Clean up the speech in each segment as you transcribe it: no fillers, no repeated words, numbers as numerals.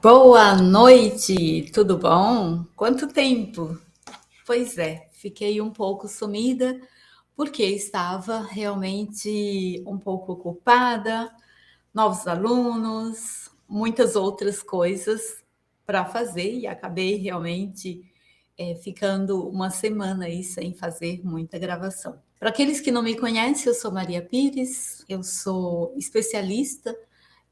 Boa noite, tudo bom? Quanto tempo? Pois é, fiquei um pouco sumida porque estava realmente um pouco ocupada, novos alunos, muitas outras coisas para fazer e acabei realmente ficando uma semana aí sem fazer muita gravação. Para aqueles que não me conhecem, eu sou Maria Pires, eu sou especialista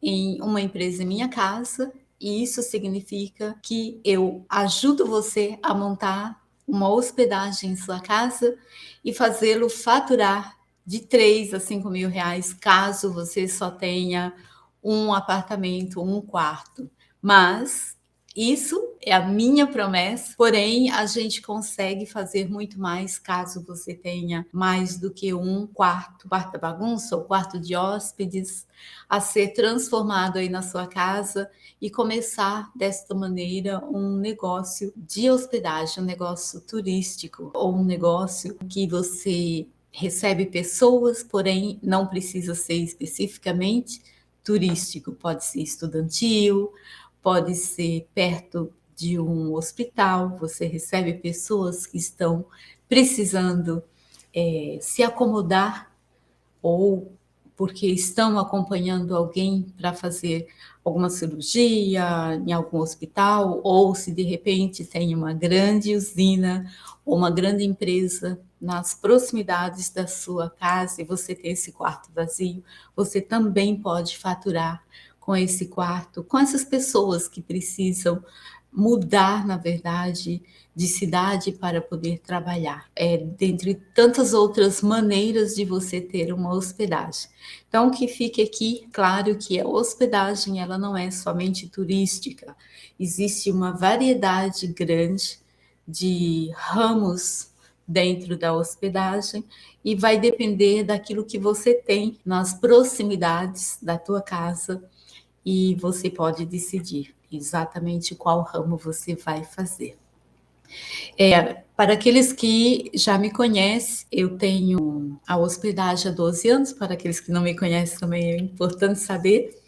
em uma empresa em minha casa, e isso significa que eu ajudo você a montar uma hospedagem em sua casa e fazê-lo faturar de 3 a 5 mil reais, caso você só tenha um apartamento, um quarto. Mas isso é a minha promessa, porém a gente consegue fazer muito mais caso você tenha mais do que um quarto, quarto da bagunça ou quarto de hóspedes, a ser transformado aí na sua casa e começar desta maneira um negócio de hospedagem, um negócio turístico ou um negócio que você recebe pessoas, porém não precisa ser especificamente turístico, pode ser estudantil, pode ser perto de um hospital, você recebe pessoas que estão precisando se acomodar ou porque estão acompanhando alguém para fazer alguma cirurgia em algum hospital, ou se de repente tem uma grande usina ou uma grande empresa nas proximidades da sua casa e você tem esse quarto vazio, você também pode faturar com esse quarto, com essas pessoas que precisam mudar, na verdade, de cidade para poder trabalhar. Dentre tantas outras maneiras de você ter uma hospedagem. Então, que fique aqui claro que a hospedagem ela não é somente turística. Existe uma variedade grande de ramos dentro da hospedagem e vai depender daquilo que você tem nas proximidades da tua casa e você pode decidir exatamente qual ramo você vai fazer. Para aqueles que já me conhecem, eu tenho a hospedagem há 12 anos, para aqueles que não me conhecem também é importante saber.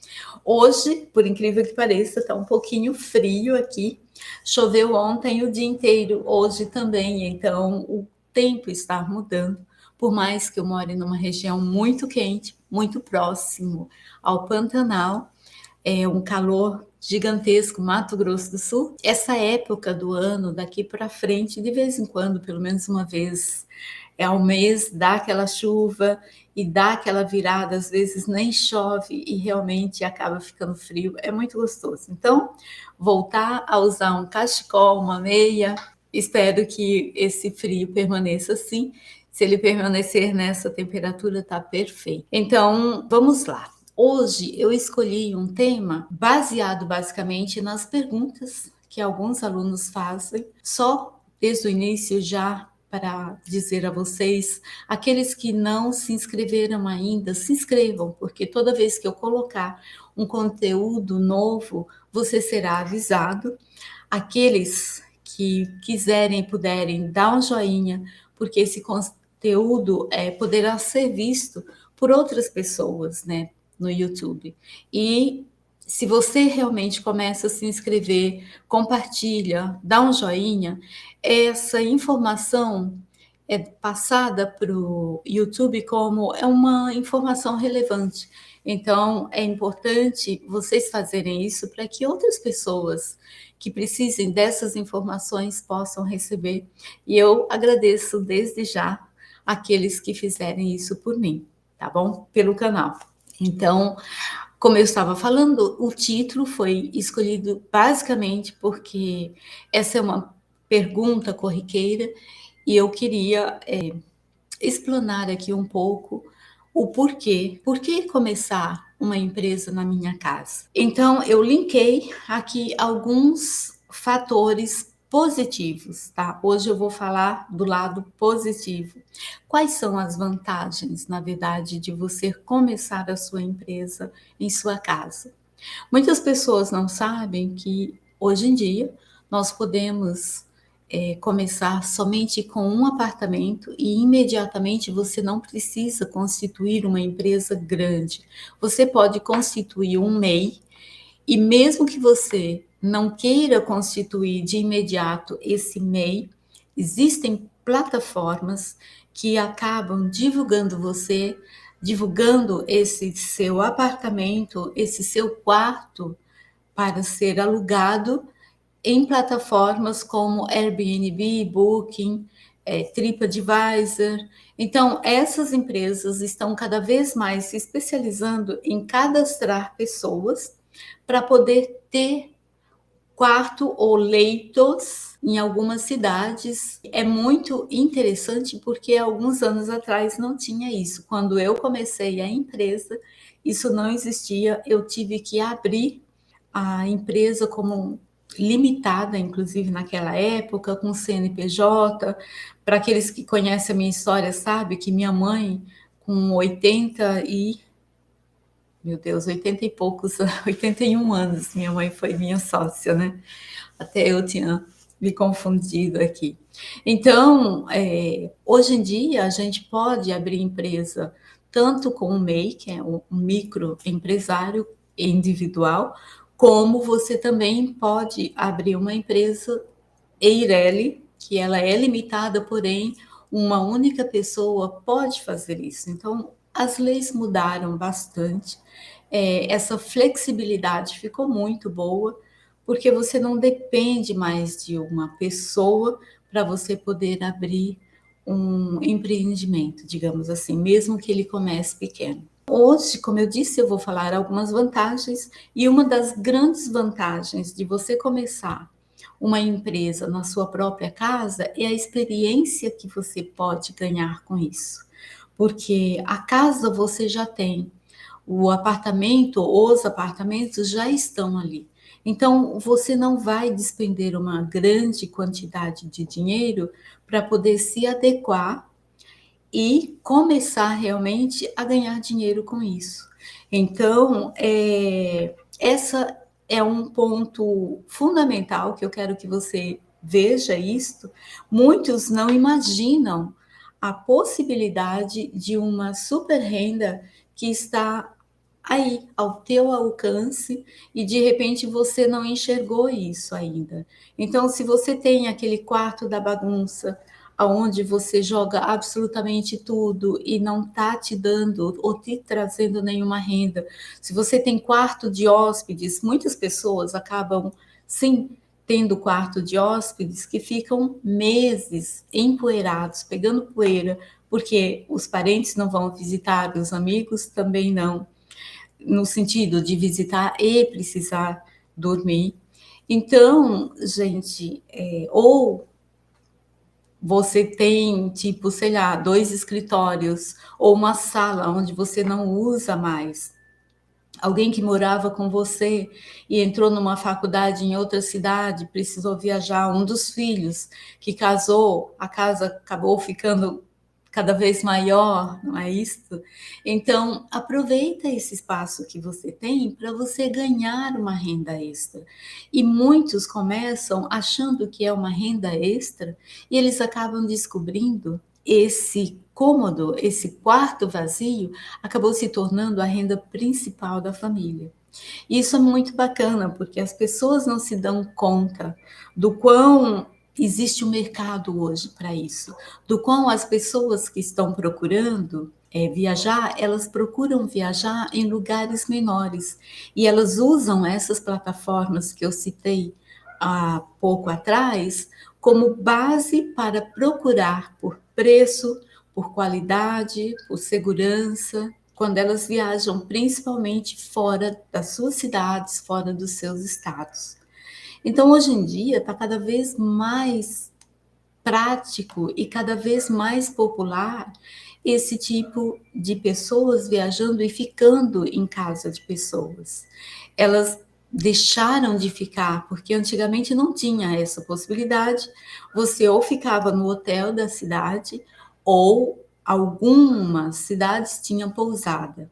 Hoje, por incrível que pareça, está um pouquinho frio aqui. Choveu ontem o dia inteiro, hoje também, então o tempo está mudando. Por mais que eu more numa região muito quente, muito próximo ao Pantanal, um calor gigantesco, Mato Grosso do Sul. Essa época do ano, daqui para frente, de vez em quando, pelo menos uma vez ao mês, dá aquela chuva e dá aquela virada, às vezes nem chove e realmente acaba ficando frio. É muito gostoso. Então, voltar a usar um cachecol, uma meia, espero que esse frio permaneça assim. Se ele permanecer nessa temperatura, tá perfeito. Então, vamos lá. Hoje eu escolhi um tema baseado basicamente nas perguntas que alguns alunos fazem, só desde o início já para dizer a vocês, aqueles que não se inscreveram ainda, se inscrevam, porque toda vez que eu colocar um conteúdo novo, você será avisado. Aqueles que quiserem e puderem, dá um joinha, porque esse conteúdo poderá ser visto por outras pessoas, né, no YouTube. E se você realmente começa a se inscrever, compartilha, dá um joinha, essa informação é passada para o YouTube como é uma informação relevante. Então, é importante vocês fazerem isso para que outras pessoas que precisem dessas informações possam receber. E eu agradeço desde já aqueles que fizerem isso por mim, tá bom? Pelo canal. Então, como eu estava falando, o título foi escolhido basicamente porque essa é uma pergunta corriqueira e eu queria explanar aqui um pouco o porquê. Por que começar uma empresa na minha casa? Então, eu linkei aqui alguns fatores positivos, tá? Hoje eu vou falar do lado positivo. Quais são as vantagens, na verdade, de você começar a sua empresa em sua casa? Muitas pessoas não sabem que hoje em dia nós podemos começar somente com um apartamento e imediatamente você não precisa constituir uma empresa grande. Você pode constituir um MEI e mesmo que você não queira constituir de imediato esse MEI, existem plataformas que acabam divulgando você, divulgando esse seu apartamento, esse seu quarto para ser alugado em plataformas como Airbnb, Booking, TripAdvisor. Então, essas empresas estão cada vez mais se especializando em cadastrar pessoas para poder ter quarto ou leitos em algumas cidades. É muito interessante porque alguns anos atrás não tinha isso. Quando eu comecei a empresa, isso não existia. Eu tive que abrir a empresa como limitada, inclusive naquela época, com CNPJ. Para aqueles que conhecem a minha história, sabe que minha mãe, com 80 e meu Deus, 80 e poucos, 81 anos, minha mãe foi minha sócia, né? Até eu tinha me confundido aqui. Então, hoje em dia, a gente pode abrir empresa tanto com o MEI, que é um microempresário individual, como você também pode abrir uma empresa EIRELI, que ela é limitada, porém, uma única pessoa pode fazer isso. Então, as leis mudaram bastante, essa flexibilidade ficou muito boa, porque você não depende mais de uma pessoa para você poder abrir um empreendimento, digamos assim, mesmo que ele comece pequeno. Hoje, como eu disse, eu vou falar algumas vantagens, e uma das grandes vantagens de você começar uma empresa na sua própria casa é a experiência que você pode ganhar com isso. Porque a casa você já tem, o apartamento, os apartamentos já estão ali. Então, você não vai despender uma grande quantidade de dinheiro para poder se adequar e começar realmente a ganhar dinheiro com isso. Então, essa é um ponto fundamental que eu quero que você veja isto. Muitos não imaginam a possibilidade de uma super renda que está aí ao teu alcance e de repente você não enxergou isso ainda. Então, se você tem aquele quarto da bagunça, aonde você joga absolutamente tudo e não está te dando ou te trazendo nenhuma renda. Se você tem quarto de hóspedes, muitas pessoas acabam, sim, tendo quarto de hóspedes que ficam meses empoeirados, pegando poeira, porque os parentes não vão visitar, os amigos também não, no sentido de visitar e precisar dormir. Então, gente, ou você tem, tipo, sei lá, 2 escritórios ou uma sala onde você não usa mais. Alguém que morava com você e entrou numa faculdade em outra cidade, precisou viajar, um dos filhos que casou, a casa acabou ficando cada vez maior, não é isso? Então, aproveita esse espaço que você tem para você ganhar uma renda extra. E muitos começam achando que é uma renda extra e eles acabam descobrindo esse cômodo, esse quarto vazio, acabou se tornando a renda principal da família. E isso é muito bacana, porque as pessoas não se dão conta do quão existe um mercado hoje para isso, do quão as pessoas que estão procurando viajar, elas procuram viajar em lugares menores e elas usam essas plataformas que eu citei há pouco atrás como base para procurar por preço, por qualidade, por segurança, quando elas viajam principalmente fora das suas cidades, fora dos seus estados. Então, hoje em dia, está cada vez mais prático e cada vez mais popular esse tipo de pessoas viajando e ficando em casa de pessoas. Elas deixaram de ficar, porque antigamente não tinha essa possibilidade. Você ou ficava no hotel da cidade, ou algumas cidades tinham pousada.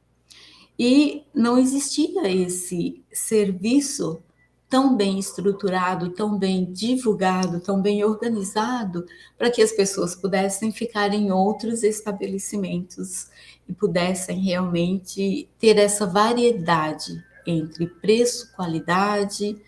E não existia esse serviço tão bem estruturado, tão bem divulgado, tão bem organizado, para que as pessoas pudessem ficar em outros estabelecimentos e pudessem realmente ter essa variedade entre preço, qualidade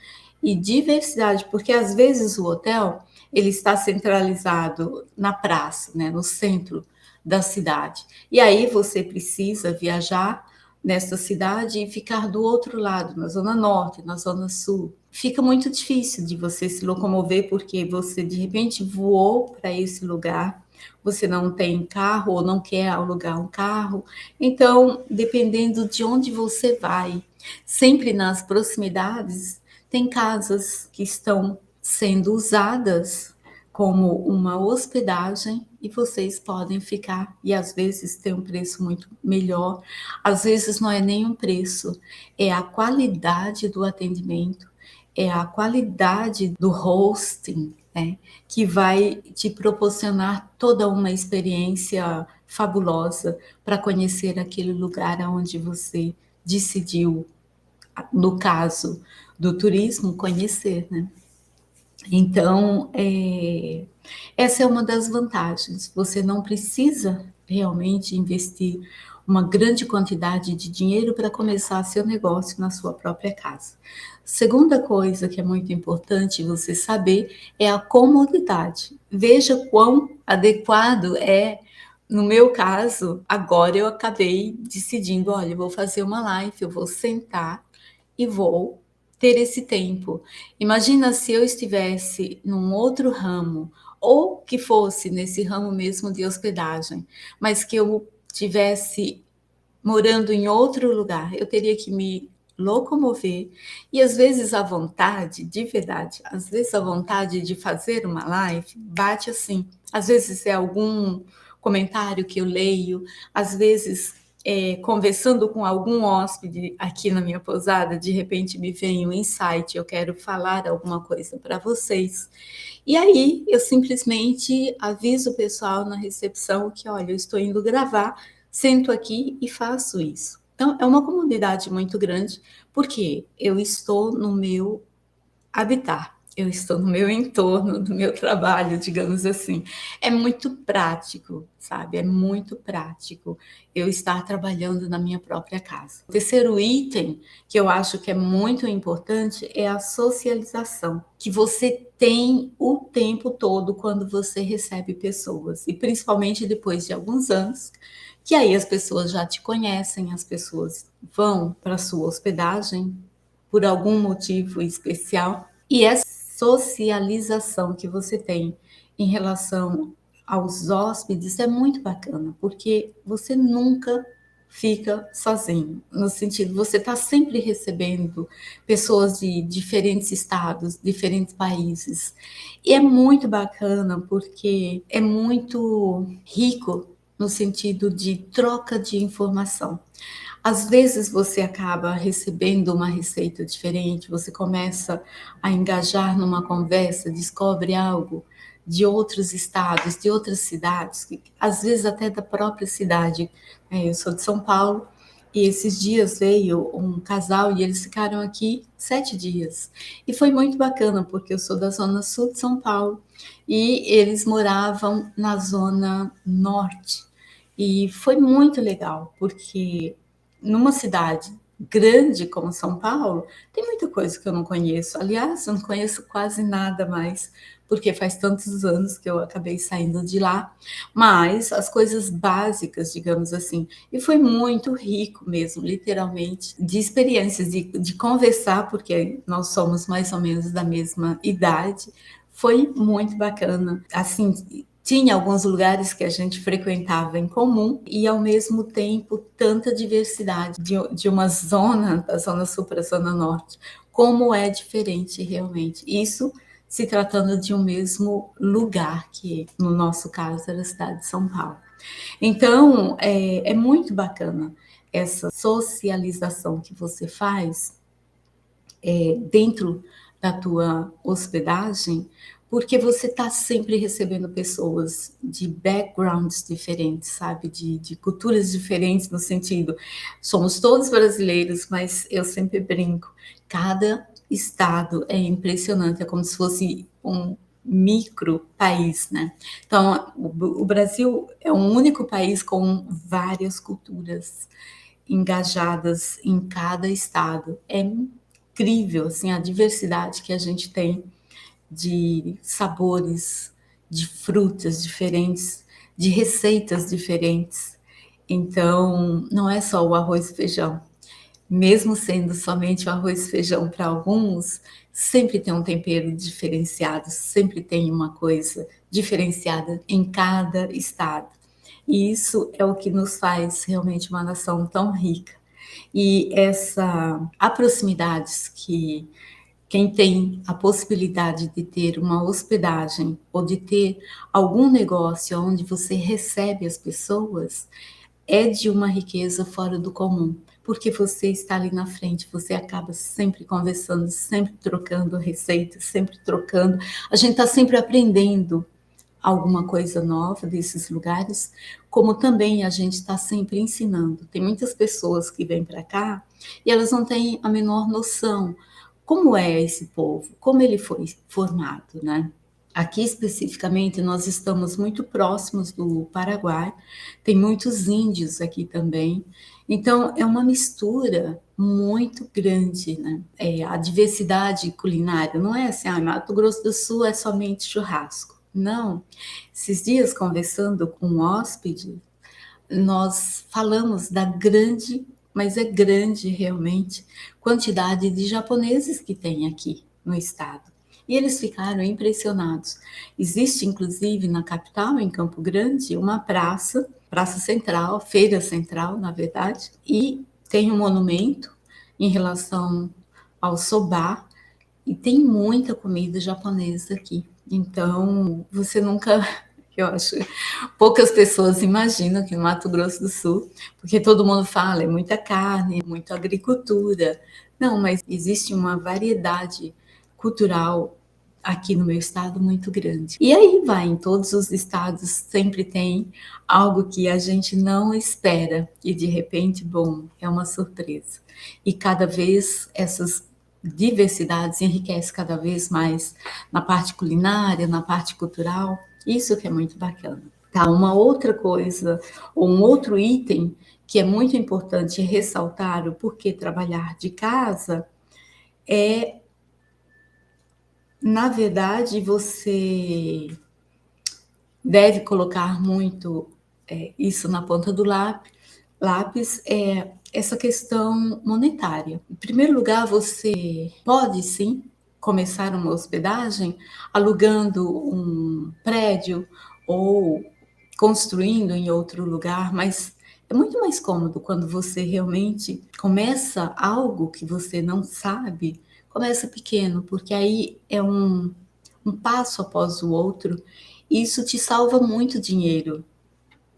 e diversidade, porque às vezes o hotel ele está centralizado na praça, né, no centro da cidade. E aí você precisa viajar nessa cidade e ficar do outro lado, na zona norte, na zona sul. Fica muito difícil de você se locomover porque você de repente voou para esse lugar, você não tem carro ou não quer alugar um carro. Então, dependendo de onde você vai, sempre nas proximidades tem casas que estão sendo usadas como uma hospedagem e vocês podem ficar e às vezes tem um preço muito melhor, às vezes não é nem um preço, é a qualidade do atendimento, é a qualidade do hosting, né, que vai te proporcionar toda uma experiência fabulosa para conhecer aquele lugar aonde você decidiu, no caso do turismo, conhecer, né? Então, essa é uma das vantagens. Você não precisa realmente investir uma grande quantidade de dinheiro para começar seu negócio na sua própria casa. Segunda coisa que é muito importante você saber é a comodidade. Veja quão adequado é. No meu caso, agora eu acabei decidindo, olha, eu vou fazer uma live, eu vou sentar e vou ter esse tempo. Imagina se eu estivesse num outro ramo, ou que fosse nesse ramo mesmo de hospedagem, mas que eu tivesse morando em outro lugar, eu teria que me locomover e às vezes a vontade, de verdade, às vezes a vontade de fazer uma live bate assim. Às vezes é algum comentário que eu leio, às vezes conversando com algum hóspede aqui na minha pousada, de repente me vem um insight, eu quero falar alguma coisa para vocês. E aí eu simplesmente aviso o pessoal na recepção que, olha, eu estou indo gravar, sento aqui e faço isso. Então, é uma comunidade muito grande, porque eu estou no meu habitar, eu estou no meu entorno, do meu trabalho, digamos assim. É muito prático, sabe? É muito prático eu estar trabalhando na minha própria casa. O terceiro item que eu acho que é muito importante é a socialização, que você tem o tempo todo quando você recebe pessoas, e principalmente depois de alguns anos, que aí as pessoas já te conhecem, as pessoas vão para sua hospedagem por algum motivo especial, e essa socialização que você tem em relação aos hóspedes é muito bacana, porque você nunca fica sozinho, no sentido, você está sempre recebendo pessoas de diferentes estados, diferentes países, e é muito bacana porque é muito rico no sentido de troca de informação. Às vezes você acaba recebendo uma receita diferente, você começa a engajar numa conversa, descobre algo de outros estados, de outras cidades, às vezes até da própria cidade. Eu sou de São Paulo e esses dias veio um casal e eles ficaram aqui 7 dias. E foi muito bacana, porque eu sou da zona sul de São Paulo e eles moravam na zona norte. E foi muito legal, porque numa cidade grande como São Paulo, tem muita coisa que eu não conheço. Aliás, eu não conheço quase nada mais, porque faz tantos anos que eu acabei saindo de lá. Mas as coisas básicas, digamos assim, e foi muito rico mesmo, literalmente, de experiências, de conversar, porque nós somos mais ou menos da mesma idade. Foi muito bacana. Assim, tinha alguns lugares que a gente frequentava em comum e, ao mesmo tempo, tanta diversidade de uma zona, da zona sul para a zona norte, como é diferente realmente. Isso se tratando de um mesmo lugar, que no nosso caso era a cidade de São Paulo. Então, é muito bacana essa socialização que você faz dentro da tua hospedagem, porque você está sempre recebendo pessoas de backgrounds diferentes, sabe? De culturas diferentes, no sentido, somos todos brasileiros, mas eu sempre brinco, cada estado é impressionante, é como se fosse um micro país, né? Então, o Brasil é um único país com várias culturas engajadas em cada estado. É incrível, assim, a diversidade que a gente tem de sabores, de frutas diferentes, de receitas diferentes. Então, não é só o arroz e feijão. Mesmo sendo somente o arroz e feijão para alguns, sempre tem um tempero diferenciado, sempre tem uma coisa diferenciada em cada estado. E isso é o que nos faz realmente uma nação tão rica. E essa a proximidades que quem tem a possibilidade de ter uma hospedagem ou de ter algum negócio onde você recebe as pessoas, é de uma riqueza fora do comum, porque você está ali na frente, você acaba sempre conversando, sempre trocando receitas, sempre trocando. A gente está sempre aprendendo alguma coisa nova desses lugares, como também a gente está sempre ensinando. Tem muitas pessoas que vêm para cá e elas não têm a menor noção como é esse povo, como ele foi formado, né? Aqui especificamente nós estamos muito próximos do Paraguai, tem muitos índios aqui também, então é uma mistura muito grande, né? A diversidade culinária não é assim, Mato Grosso do Sul é somente churrasco. Não, esses dias conversando com um hóspede, nós falamos da grande, mas é grande realmente, quantidade de japoneses que tem aqui no estado. E eles ficaram impressionados. Existe, inclusive, na capital, em Campo Grande, uma praça, praça central, feira central, na verdade, e tem um monumento em relação ao soba, e tem muita comida japonesa aqui. Então, você nunca, eu acho, poucas pessoas imaginam que no Mato Grosso do Sul, porque todo mundo fala, é muita carne, muita agricultura. Não, mas existe uma variedade cultural aqui no meu estado muito grande. E aí vai, em todos os estados sempre tem algo que a gente não espera e de repente, bom, é uma surpresa. E cada vez essas diversidades enriquecem cada vez mais na parte culinária, na parte cultural. Isso que é muito bacana. Tá, uma outra coisa, ou um outro item que é muito importante ressaltar o porquê trabalhar de casa é, na verdade, você deve colocar muito isso na ponta do lápis, é essa questão monetária. Em primeiro lugar, você pode sim começar uma hospedagem alugando um prédio ou construindo em outro lugar, mas é muito mais cômodo quando você realmente começa algo que você não sabe, começa pequeno, porque aí é um passo após o outro, e isso te salva muito dinheiro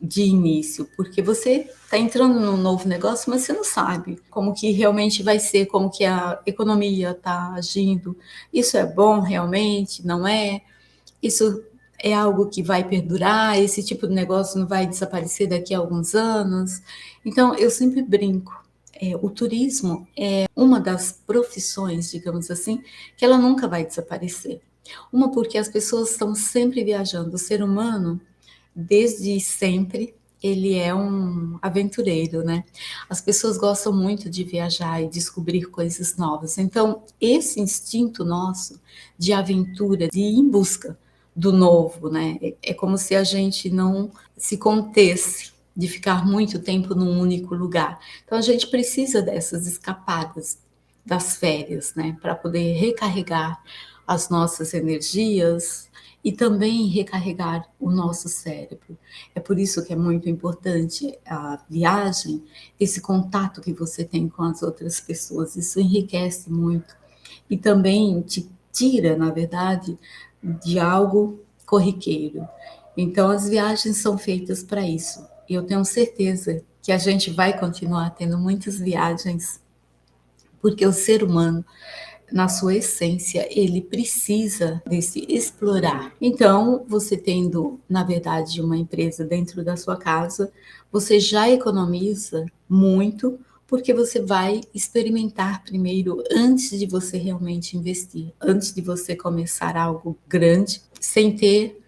de início, porque você está entrando num novo negócio, mas você não sabe como que realmente vai ser, como que a economia está agindo. Isso é bom realmente? Não é? Isso é algo que vai perdurar? Esse tipo de negócio não vai desaparecer daqui a alguns anos? Então, eu sempre brinco. O turismo é uma das profissões, digamos assim, que ela nunca vai desaparecer. Uma, porque as pessoas estão sempre viajando. O ser humano, desde sempre, ele é um aventureiro, né? As pessoas gostam muito de viajar e descobrir coisas novas. Então, esse instinto nosso de aventura, de ir em busca do novo, né? É como se a gente não se contesse de ficar muito tempo num único lugar. Então, a gente precisa dessas escapadas das férias, né? Para poder recarregar as nossas energias e também recarregar o nosso cérebro. É por isso que é muito importante a viagem, esse contato que você tem com as outras pessoas. Isso enriquece muito e também te tira, na verdade, de algo corriqueiro. Então, as viagens são feitas para isso. E eu tenho certeza que a gente vai continuar tendo muitas viagens, porque o ser humano, na sua essência, ele precisa desse explorar. Então, você tendo, na verdade, uma empresa dentro da sua casa, você já economiza muito, porque você vai experimentar primeiro antes de você realmente investir, antes de você começar algo grande, sem ter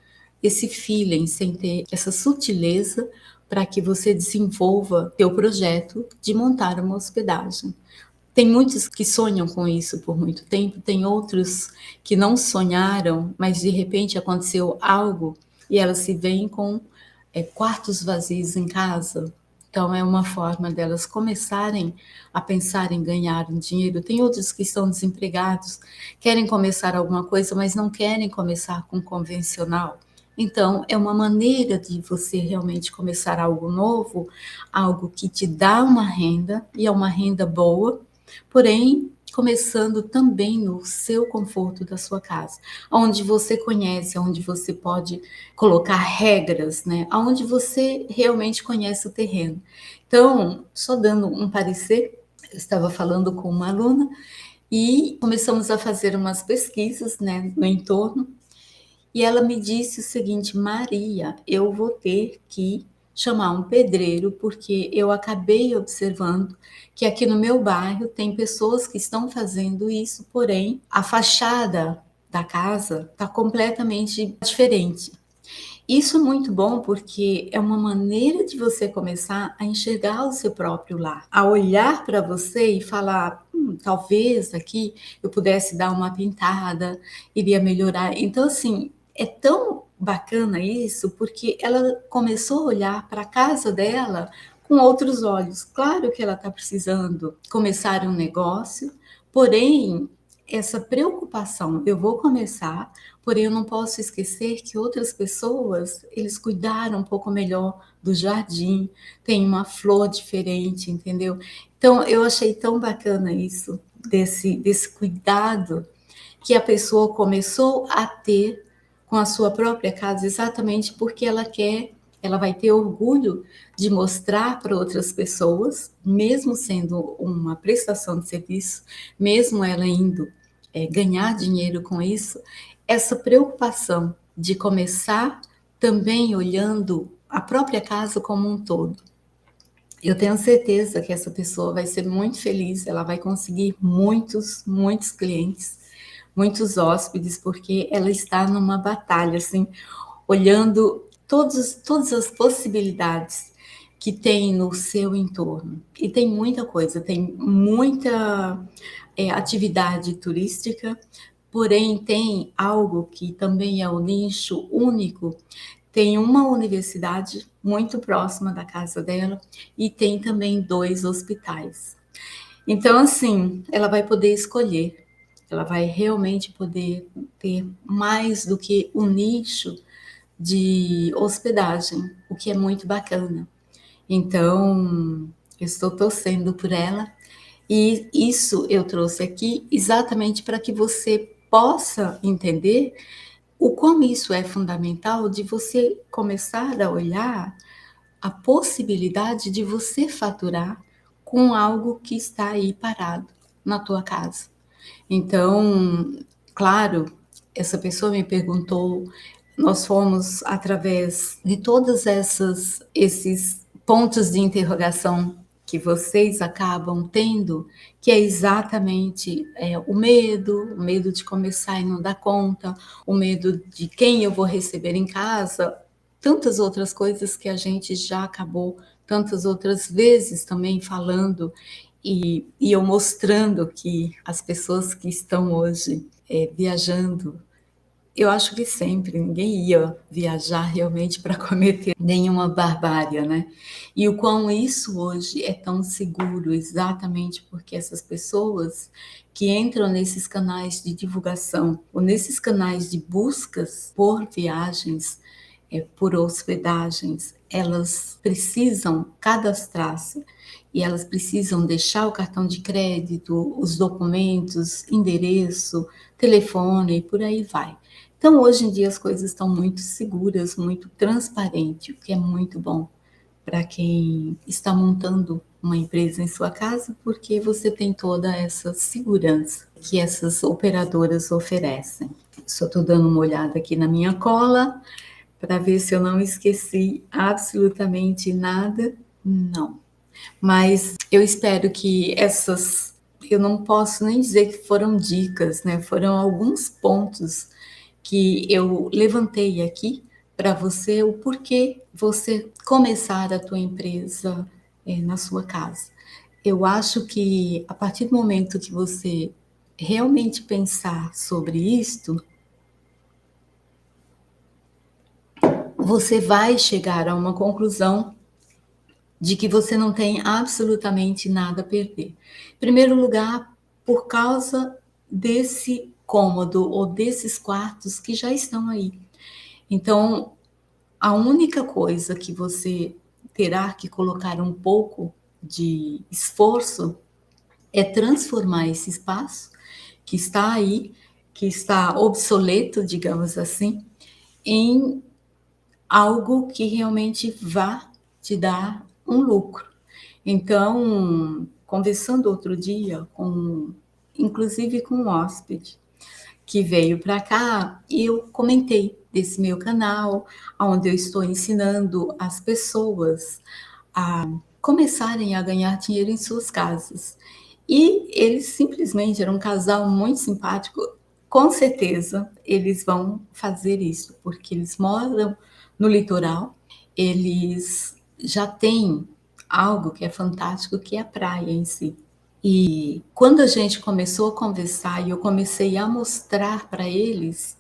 esse feeling, sem ter essa sutileza para que você desenvolva teu projeto de montar uma hospedagem. Tem muitos que sonham com isso por muito tempo, tem outros que não sonharam, mas de repente aconteceu algo e elas se veem com, quartos vazios em casa. Então é uma forma delas começarem a pensar em ganhar um dinheiro. Tem outros que estão desempregados, querem começar alguma coisa, mas não querem começar com convencional. Então é uma maneira de você realmente começar algo novo, algo que te dá uma renda, e é uma renda boa, porém começando também no seu conforto da sua casa, onde você conhece, onde você pode colocar regras, né, aonde você realmente conhece o terreno. Então, só dando um parecer, eu estava falando com uma aluna e começamos a fazer umas pesquisas, né, no entorno, e ela me disse o seguinte: Maria, eu vou ter que chamar um pedreiro, porque eu acabei observando que aqui no meu bairro tem pessoas que estão fazendo isso, porém a fachada da casa está completamente diferente. Isso é muito bom porque é uma maneira de você começar a enxergar o seu próprio lar, a olhar para você e falar: talvez aqui eu pudesse dar uma pintada, iria melhorar". Então, assim, é tão bacana isso, porque ela começou a olhar para a casa dela com outros olhos. Claro que ela está precisando começar um negócio, porém, essa preocupação, eu vou começar, porém eu não posso esquecer que outras pessoas, eles cuidaram um pouco melhor do jardim, tem uma flor diferente, entendeu? Então eu achei tão bacana isso, desse cuidado que a pessoa começou a ter com a sua própria casa, exatamente porque ela vai ter orgulho de mostrar para outras pessoas, mesmo sendo uma prestação de serviço, mesmo ela indo ganhar dinheiro com isso, essa preocupação de começar também olhando a própria casa como um todo. Eu tenho certeza que essa pessoa vai ser muito feliz, ela vai conseguir muitos, muitos clientes, muitos hóspedes, porque ela está numa batalha, assim, olhando todas as possibilidades que tem no seu entorno. E tem muita coisa, tem muita atividade turística, porém tem algo que também é um nicho único. Tem uma universidade muito próxima da casa dela e tem também 2 hospitais. Então, assim, ela vai poder escolher, ela vai realmente poder ter mais do que um nicho de hospedagem, o que é muito bacana. Então, eu estou torcendo por ela e isso eu trouxe aqui exatamente para que você possa entender o como isso é fundamental de você começar a olhar a possibilidade de você faturar com algo que está aí parado na tua casa. Então, claro, essa pessoa me perguntou, nós fomos através de todas essas esses pontos de interrogação que vocês acabam tendo, que é exatamente, o medo de começar e não dar conta, o medo de quem eu vou receber em casa, tantas outras coisas que a gente já acabou tantas outras vezes também falando e eu mostrando que as pessoas que estão hoje, viajando, eu acho que sempre, ninguém ia viajar realmente para cometer nenhuma barbárie, né. E o quão isso hoje é tão seguro, exatamente porque essas pessoas que entram nesses canais de divulgação ou nesses canais de buscas por viagens, por hospedagens, elas precisam cadastrar-se e elas precisam deixar o cartão de crédito, os documentos, endereço, telefone e por aí vai. Então, hoje em dia, as coisas estão muito seguras, muito transparente, o que é muito bom para quem está montando uma empresa em sua casa, porque você tem toda essa segurança que essas operadoras oferecem. Só estou dando uma olhada aqui na minha cola para ver se eu não esqueci absolutamente nada. Não. Mas eu espero que essas, eu não posso nem dizer que foram dicas, né, foram alguns pontos que eu levantei aqui para você, o porquê você começar a tua empresa, na sua casa. Eu acho que a partir do momento que você realmente pensar sobre isto, você vai chegar a uma conclusão de que você não tem absolutamente nada a perder. Em primeiro lugar, por causa desse cômodo ou desses quartos que já estão aí. Então, a única coisa que você terá que colocar um pouco de esforço é transformar esse espaço que está aí, que está obsoleto, digamos assim, em algo que realmente vá te dar um lucro. Então, conversando outro dia com inclusive com um hóspede que veio para cá, e eu comentei desse meu canal, onde eu estou ensinando as pessoas a começarem a ganhar dinheiro em suas casas. E eles simplesmente eram um casal muito simpático. Com certeza eles vão fazer isso, porque eles moram no litoral, eles já têm algo que é fantástico, que é a praia em si. E quando a gente começou a conversar e eu comecei a mostrar para eles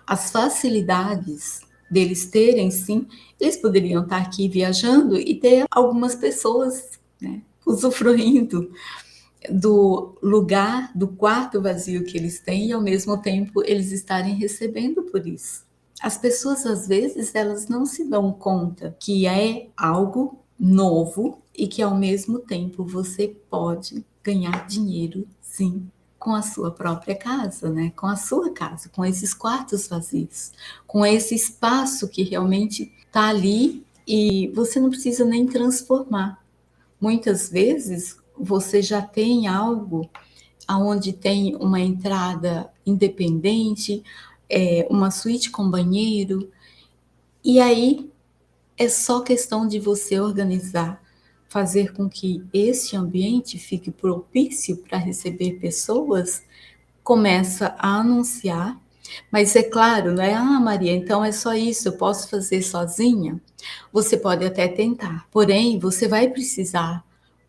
as facilidades deles terem, sim, eles poderiam estar aqui viajando e ter algumas pessoas, né, usufruindo do lugar, do quarto vazio que eles têm e ao mesmo tempo eles estarem recebendo por isso. As pessoas às vezes elas não se dão conta que é algo novo e que ao mesmo tempo você pode ganhar dinheiro, sim, com a sua própria casa, né? Com a sua casa, com esses quartos vazios, com esse espaço que realmente está ali e você não precisa nem transformar. Muitas vezes você já tem algo aonde tem uma entrada independente, uma suíte com banheiro, e aí é só questão de você organizar, fazer com que esse ambiente fique propício para receber pessoas, começa a anunciar, mas é claro, não é: "Ah, Maria, então é só isso, eu posso fazer sozinha?". Você pode até tentar, porém você vai precisar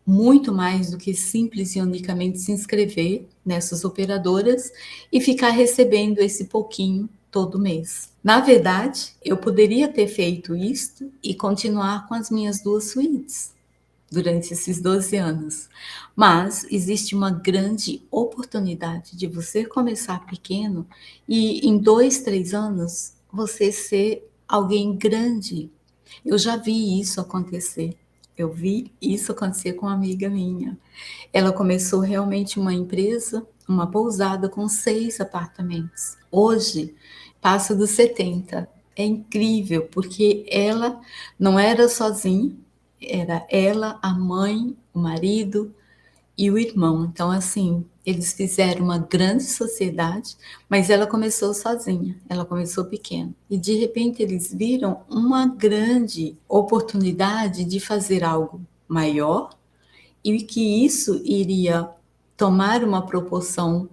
muito mais do que simples e unicamente se inscrever nessas operadoras e ficar recebendo esse pouquinho todo mês. Na verdade, eu poderia ter feito isto e continuar com as minhas 2 suítes durante esses 12 anos. Mas existe uma grande oportunidade de você começar pequeno e em 2, 3 anos você ser alguém grande. Eu já vi isso acontecer. Eu vi isso acontecer com uma amiga minha. Ela começou realmente uma empresa, uma pousada com 6 apartamentos. Hoje passa dos 70. É incrível, porque ela não era sozinha, era ela, a mãe, o marido e o irmão. Então, assim, eles fizeram uma grande sociedade, mas ela começou sozinha, ela começou pequena. E de repente eles viram uma grande oportunidade de fazer algo maior e que isso iria tomar uma proporção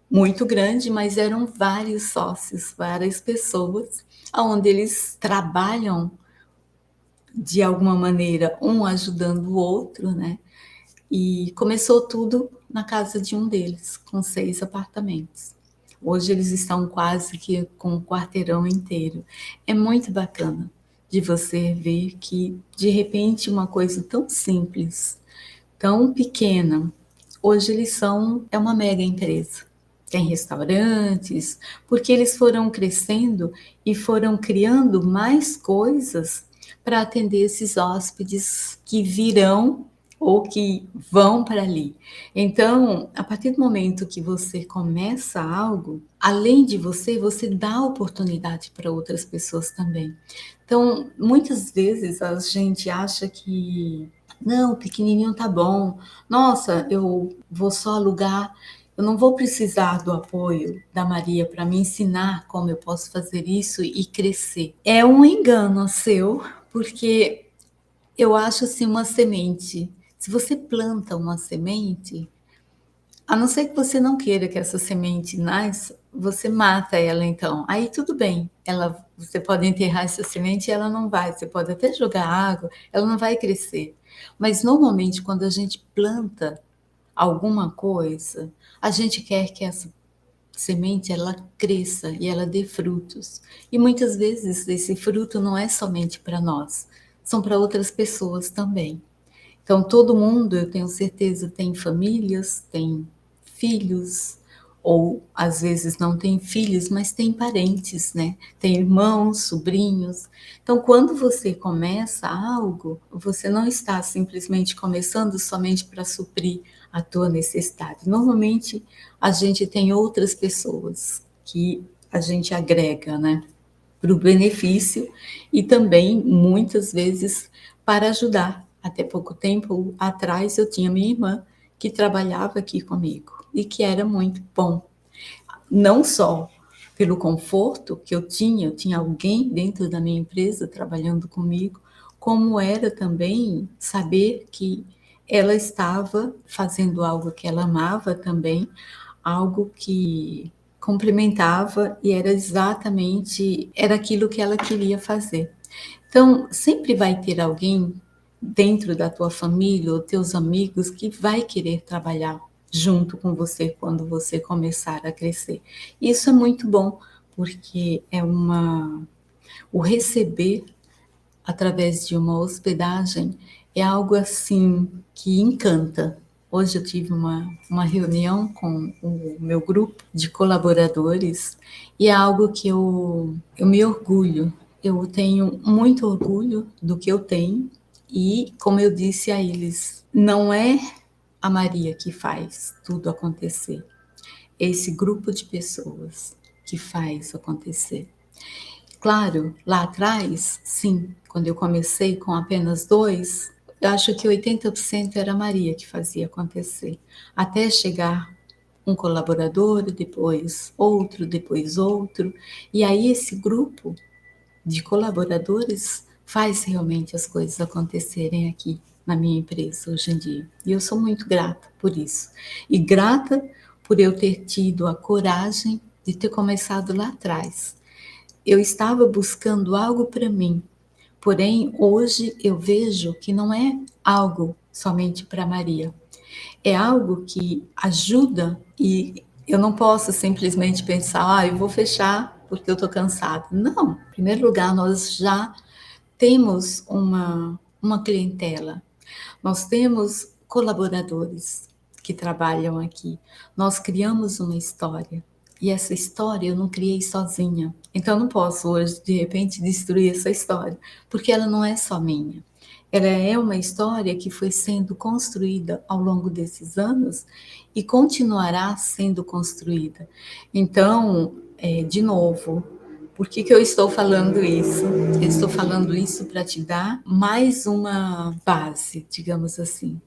muito grande, mas eram vários sócios, várias pessoas, onde eles trabalham de alguma maneira, um ajudando o outro, né? E começou tudo na casa de um deles, com 6 apartamentos. Hoje eles estão quase que com um quarteirão inteiro. É muito bacana de você ver que, de repente, uma coisa tão simples, tão pequena, hoje eles são é uma mega empresa. Tem restaurantes, porque eles foram crescendo e foram criando mais coisas para atender esses hóspedes que virão ou que vão para ali. Então, a partir do momento que você começa algo, além de você, você dá oportunidade para outras pessoas também. Então, muitas vezes a gente acha que não, pequenininho tá bom. Nossa, eu vou só alugar, eu não vou precisar do apoio da Maria para me ensinar como eu posso fazer isso e crescer. É um engano seu, porque eu acho assim uma semente. Se você planta uma semente, a não ser que você não queira que essa semente nasça, você mata ela então. Aí tudo bem, você pode enterrar essa semente e ela não vai, você pode até jogar água, ela não vai crescer. Mas normalmente quando a gente planta alguma coisa, a gente quer que essa semente ela cresça e ela dê frutos. E muitas vezes esse fruto não é somente para nós, são para outras pessoas também. Então, todo mundo, eu tenho certeza, tem famílias, tem filhos, ou às vezes não tem filhos, mas tem parentes, né? Tem irmãos, sobrinhos. Então, quando você começa algo, você não está simplesmente começando somente para suprir a tua necessidade. Normalmente, a gente tem outras pessoas que a gente agrega, né? Para o benefício e também muitas vezes para ajudar. Até pouco tempo atrás eu tinha minha irmã que trabalhava aqui comigo e que era muito bom. Não só pelo conforto que eu tinha alguém dentro da minha empresa trabalhando comigo, como era também saber que ela estava fazendo algo que ela amava também, algo que complementava e era aquilo que ela queria fazer. Então, sempre vai ter alguém dentro da tua família ou teus amigos que vai querer trabalhar junto com você quando você começar a crescer. Isso é muito bom, porque o receber através de uma hospedagem é algo assim que encanta. Hoje eu tive uma reunião com o meu grupo de colaboradores e é algo que eu me orgulho. Eu tenho muito orgulho do que eu tenho e, como eu disse a eles, não é a Maria que faz tudo acontecer, é esse grupo de pessoas que faz acontecer. Claro, lá atrás, sim, quando eu comecei com apenas 2, eu acho que 80% era a Maria que fazia acontecer, até chegar um colaborador, depois outro, e aí esse grupo de colaboradores faz realmente as coisas acontecerem aqui na minha empresa hoje em dia. E eu sou muito grata por isso. E grata por eu ter tido a coragem de ter começado lá atrás. Eu estava buscando algo para mim, porém hoje eu vejo que não é algo somente para Maria, é algo que ajuda e eu não posso simplesmente pensar, eu vou fechar porque eu estou cansada. Não, em primeiro lugar, nós já temos uma clientela, nós temos colaboradores que trabalham aqui. Nós criamos uma história. E essa história eu não criei sozinha. Então eu não posso hoje, de repente, destruir essa história, porque ela não é só minha. Ela é uma história que foi sendo construída ao longo desses anos e continuará sendo construída. Então, de novo, por que eu estou falando isso? Eu estou falando isso para te dar mais uma base, digamos assim,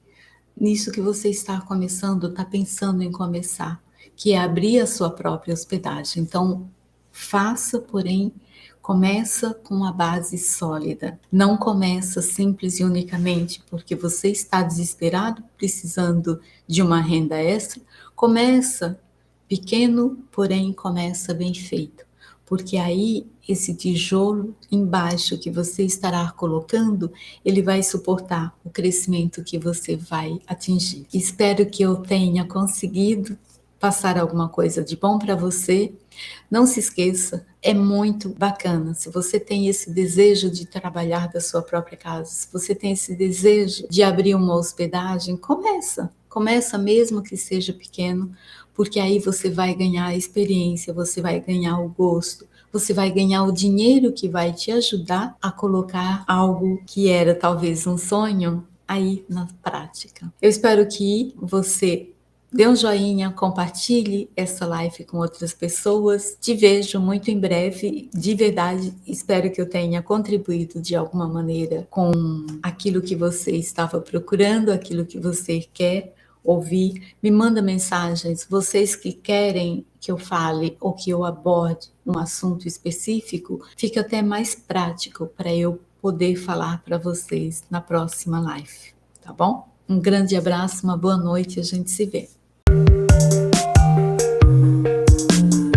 nisso que você está começando, está pensando em começar, que é abrir a sua própria hospedagem. Então, faça, porém, começa com a base sólida. Não começa simples e unicamente porque você está desesperado, precisando de uma renda extra. Começa pequeno, porém começa bem feito. Porque aí esse tijolo embaixo que você estará colocando, ele vai suportar o crescimento que você vai atingir. Espero que eu tenha conseguido passar alguma coisa de bom para você. Não se esqueça, é muito bacana. Se você tem esse desejo de trabalhar da sua própria casa, se você tem esse desejo de abrir uma hospedagem, começa. Começa mesmo que seja pequeno, porque aí você vai ganhar a experiência, você vai ganhar o gosto, você vai ganhar o dinheiro que vai te ajudar a colocar algo que era talvez um sonho aí na prática. Eu espero que você dê um joinha, compartilhe essa live com outras pessoas. Te vejo muito em breve. De verdade, espero que eu tenha contribuído de alguma maneira com aquilo que você estava procurando, aquilo que você quer ouvir. Me manda mensagens. Vocês que querem que eu fale ou que eu aborde um assunto específico, fica até mais prático para eu poder falar para vocês na próxima live, tá bom? Um grande abraço, uma boa noite, a gente se vê.